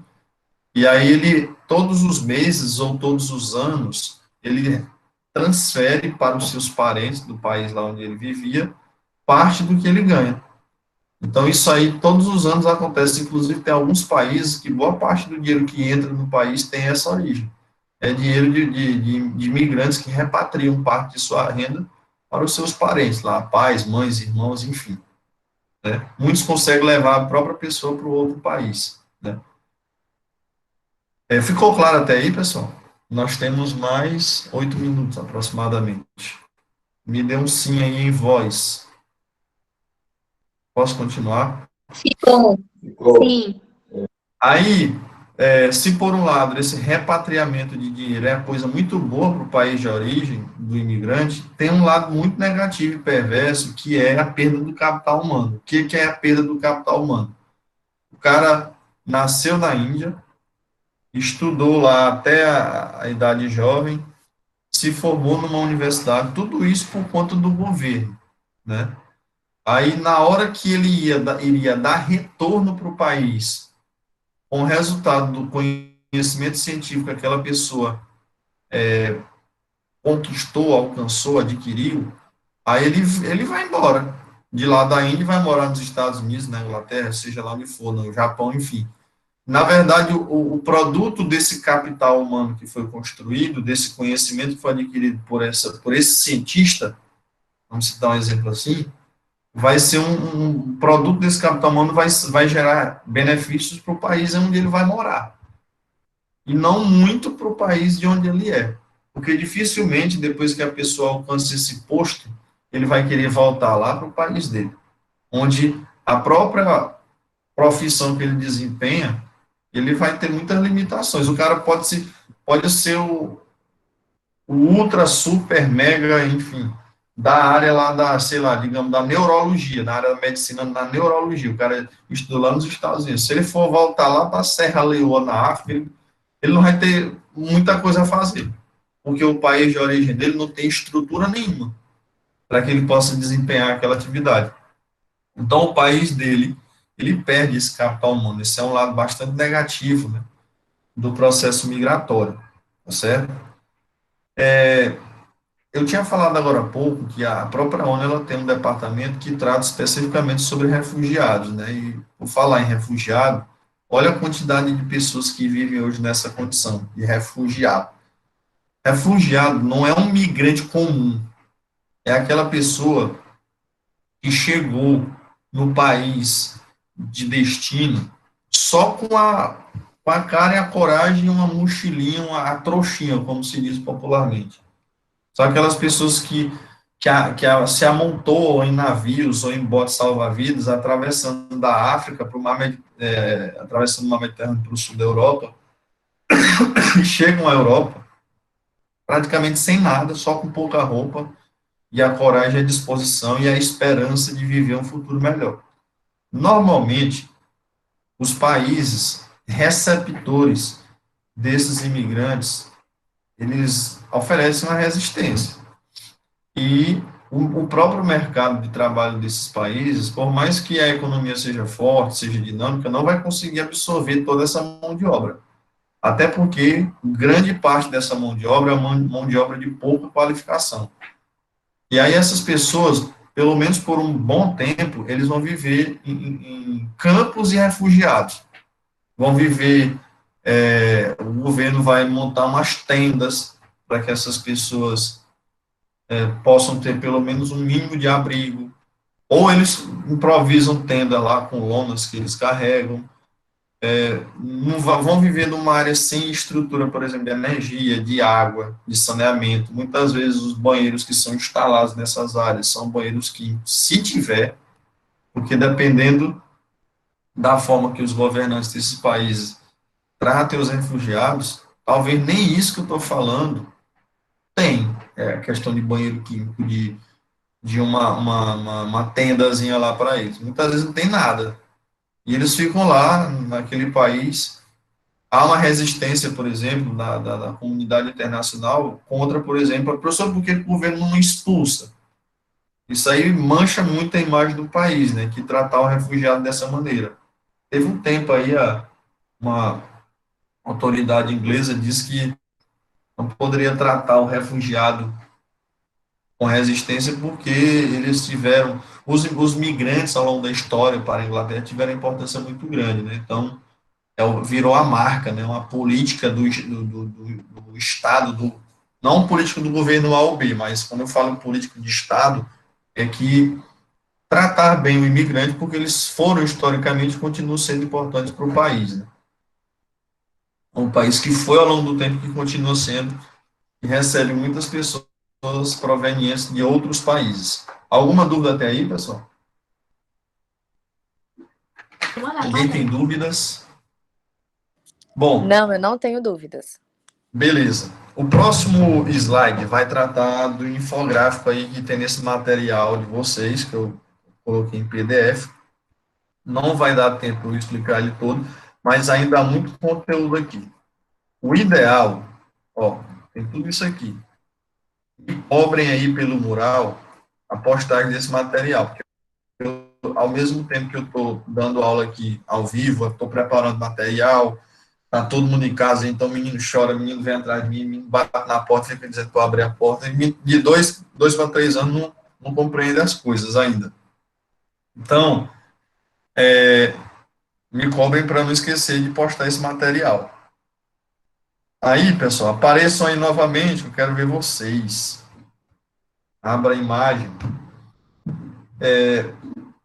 e aí ele, todos os meses ou todos os anos, ele transfere para os seus parentes do país lá onde ele vivia, parte do que ele ganha. Então, isso aí, todos os anos acontece, inclusive tem alguns países que boa parte do dinheiro que entra no país tem essa origem. É dinheiro de imigrantes que repatriam parte de sua renda para os seus parentes lá, pais, mães, irmãos, enfim. Né? Muitos conseguem levar a própria pessoa para o outro país. Né? Ficou claro até aí, pessoal? Nós temos mais 8 minutos aproximadamente. Me dê um sim aí em voz. Posso continuar? Ficou. Sim. Aí, se por um lado esse repatriamento de dinheiro é uma coisa muito boa para o país de origem do imigrante, tem um lado muito negativo e perverso, que é a perda do capital humano. O que é a perda do capital humano? O cara nasceu na Índia, estudou lá até a idade jovem, se formou numa universidade, tudo isso por conta do governo, né? Aí, na hora que ele iria dar retorno para o país, com o resultado do conhecimento científico que aquela pessoa conquistou, alcançou, adquiriu, aí ele vai embora. De lá da Índia, vai morar nos Estados Unidos, na Inglaterra, seja lá onde for, no Japão, enfim. Na verdade, o produto desse capital humano que foi construído, desse conhecimento que foi adquirido por esse cientista, vamos citar um exemplo assim, vai ser um produto desse capital humano, vai gerar benefícios para o país onde ele vai morar. E não muito para o país de onde ele é. Porque dificilmente, depois que a pessoa alcança esse posto, ele vai querer voltar lá para o país dele. Onde a própria profissão que ele desempenha, ele vai ter muitas limitações. O cara pode ser o ultra, super, mega, enfim, da área lá da, sei lá, digamos, da neurologia, na área da medicina, na neurologia. O cara estudou lá nos Estados Unidos. Se ele for voltar lá para a Serra Leoa, na África, ele não vai ter muita coisa a fazer, porque o país de origem dele não tem estrutura nenhuma para que ele possa desempenhar aquela atividade. Então, o país dele, ele perde esse capital humano. Esse é um lado bastante negativo, né, do processo migratório, tá certo? Eu tinha falado agora há pouco que a própria ONU ela tem um departamento que trata especificamente sobre refugiados, né? E por falar em refugiado, olha a quantidade de pessoas que vivem hoje nessa condição de refugiado. Refugiado não é um migrante comum, é aquela pessoa que chegou no país de destino só com a cara e a coragem, e uma mochilinha, a trouxinha, como se diz popularmente. São aquelas pessoas se amontoam em navios ou em botes salva-vidas, atravessando da África para o mar, atravessando o mar Mediterrâneo para o sul da Europa, e chegam à Europa praticamente sem nada, só com pouca roupa, e a coragem, a disposição e a esperança de viver um futuro melhor. Normalmente, os países receptores desses imigrantes, eles oferecem uma resistência. E o próprio mercado de trabalho desses países, por mais que a economia seja forte, seja dinâmica, não vai conseguir absorver toda essa mão de obra. Até porque grande parte dessa mão de obra é mão de obra de pouca qualificação. E aí essas pessoas, pelo menos por um bom tempo, eles vão viver em campos e refugiados. Vão viver, o governo vai montar umas tendas para que essas pessoas possam ter pelo menos um mínimo de abrigo, ou eles improvisam tenda lá com lonas que eles carregam, não vão viver numa área sem estrutura, por exemplo, de energia, de água, de saneamento. Muitas vezes os banheiros que são instalados nessas áreas são banheiros que, se tiver, porque dependendo da forma que os governantes desses países tratem os refugiados, talvez nem isso que eu estou falando tem. É a questão de banheiro químico, de uma tendazinha lá para eles. Muitas vezes não tem nada. E eles ficam lá, naquele país. Há uma resistência, por exemplo, da comunidade internacional contra, por exemplo, a professora, porque o governo não expulsa. Isso aí mancha muito a imagem do país, né, que tratar o refugiado dessa maneira. Teve um tempo aí, uma autoridade inglesa disse que não poderia tratar o refugiado com resistência porque eles tiveram, os migrantes ao longo da história para a Inglaterra tiveram importância muito grande, né, então virou a marca, né, uma política do Estado, não política do governo A ou B, mas quando eu falo política de Estado, é que tratar bem o imigrante, porque eles foram historicamente e continuam sendo importantes para o país. Né? Um país que foi ao longo do tempo, que continua sendo, e recebe muitas pessoas provenientes de outros países. Alguma dúvida até aí, pessoal? Ninguém tem dúvidas? Bom. Não, eu não tenho dúvidas. Beleza. O próximo slide vai tratar do infográfico aí que tem nesse material de vocês, que eu coloquei em PDF. Não vai dar tempo de eu explicar ele todo, mas ainda há muito conteúdo aqui. O ideal, tem tudo isso aqui. E cobrem aí pelo mural a postagem desse material, porque ao mesmo tempo que eu estou dando aula aqui ao vivo, estou preparando material, tá todo mundo em casa, então o menino chora, o menino vem atrás de mim, o menino bate na porta, fica dizendo para eu abrir a porta, e de 2 para 3 anos não compreende as coisas ainda. Então, me cobrem para não esquecer de postar esse material. Aí, pessoal, apareçam aí novamente, eu quero ver vocês. Abra a imagem.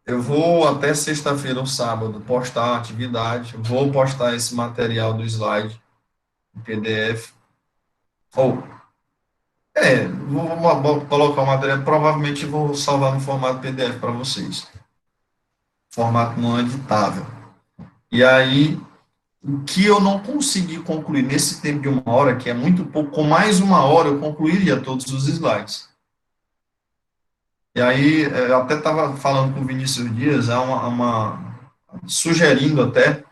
Eu vou até sexta-feira ou sábado postar a atividade, vou postar esse material do slide em PDF. Vou colocar o material, provavelmente vou salvar no formato PDF para vocês. Formato não editável. E aí, o que eu não consegui concluir nesse tempo de 1 hora, que é muito pouco, com mais 1 hora eu concluiria todos os slides. E aí, eu até estava falando com o Vinícius Dias, sugerindo até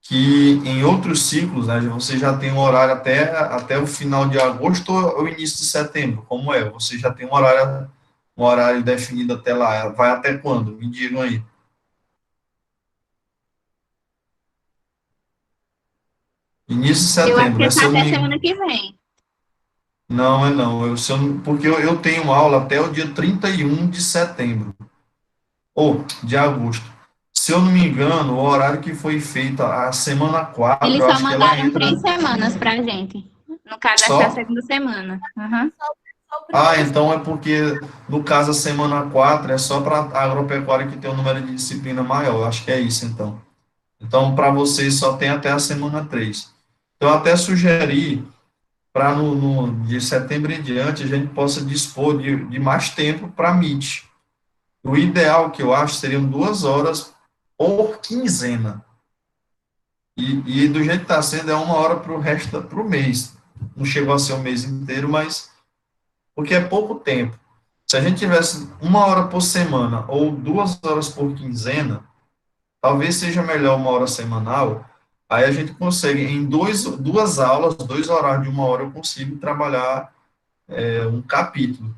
que em outros ciclos, né, você já tem um horário até o final de agosto ou início de setembro, como é? Você já tem um horário definido até lá. Vai até quando? Me digam aí. Início de Eu acho setembro, que né? é Se só eu não até me... semana que vem. Não, é não. Porque eu tenho aula até o dia 31 de setembro, ou de agosto. Se eu não me engano, o horário que foi feito a semana 4, Eles eu só acho que ela mandaram entra 3 semanas pra gente. No caso, essa é a só. segunda semana. Uhum. Só o Ah, primeiro então é porque, no caso, a semana 4 é só para a agropecuária que tem um número de disciplina maior. Eu acho que é isso, então. Então, para vocês, só tem até a semana 3. Então, eu até sugeri para de setembro em diante a gente possa dispor de mais tempo para Meet. O ideal que eu acho seriam 2 horas por quinzena. E do jeito que está sendo, é 1 hora para o resto, para o mês. Não chegou a ser o mês inteiro, mas porque é pouco tempo. Se a gente tivesse 1 hora por semana ou 2 horas por quinzena, talvez seja melhor 1 hora semanal. Aí a gente consegue, em duas aulas, 2 horários de 1 hora, eu consigo trabalhar um capítulo.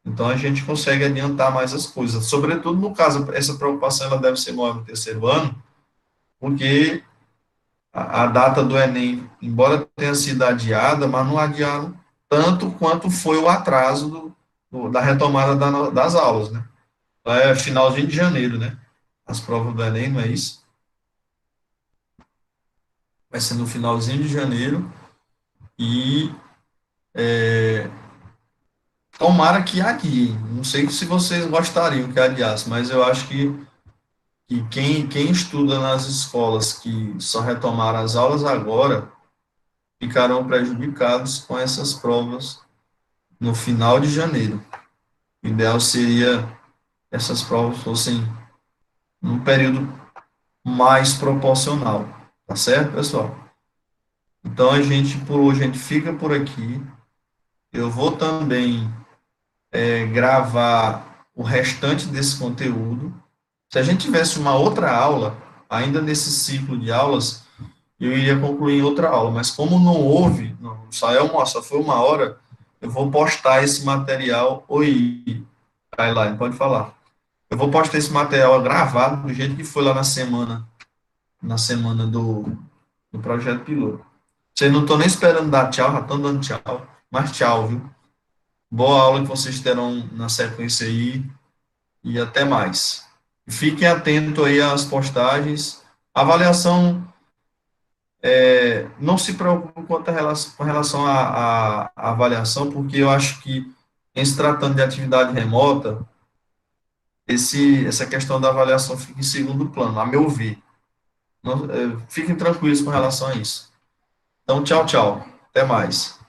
Então a gente consegue adiantar mais as coisas. Sobretudo no caso, essa preocupação ela deve ser maior no terceiro ano, porque a data do Enem, embora tenha sido adiada, mas não adiaram tanto quanto foi o atraso da retomada das aulas, né? É finalzinho de janeiro, né? As provas do Enem, não é isso? Vai ser no finalzinho de janeiro e tomara que adie. Não sei se vocês gostariam que adiasse, mas eu acho que quem estuda nas escolas que só retomaram as aulas agora ficarão prejudicados com essas provas no final de janeiro. O ideal seria que essas provas fossem num período mais proporcional. Tá certo, pessoal? Então, por hoje, a gente fica por aqui. Eu vou também gravar o restante desse conteúdo. Se a gente tivesse uma outra aula, ainda nesse ciclo de aulas, eu iria concluir em outra aula, mas como não houve, não, só foi 1 hora, eu vou postar esse material. Oi, Kailine, pode falar. Eu vou postar esse material gravado do jeito que foi lá na semana do projeto piloto. Vocês não estão nem esperando dar tchau, já estão dando tchau, mas tchau, viu? Boa aula que vocês terão na sequência aí e até mais. Fiquem atentos aí às postagens. Avaliação, não se preocupe com relação à avaliação, porque eu acho que, em se tratando de atividade remota, essa questão da avaliação fica em segundo plano, a meu ver. Fiquem tranquilos com relação a isso. Então, tchau, tchau. Até mais.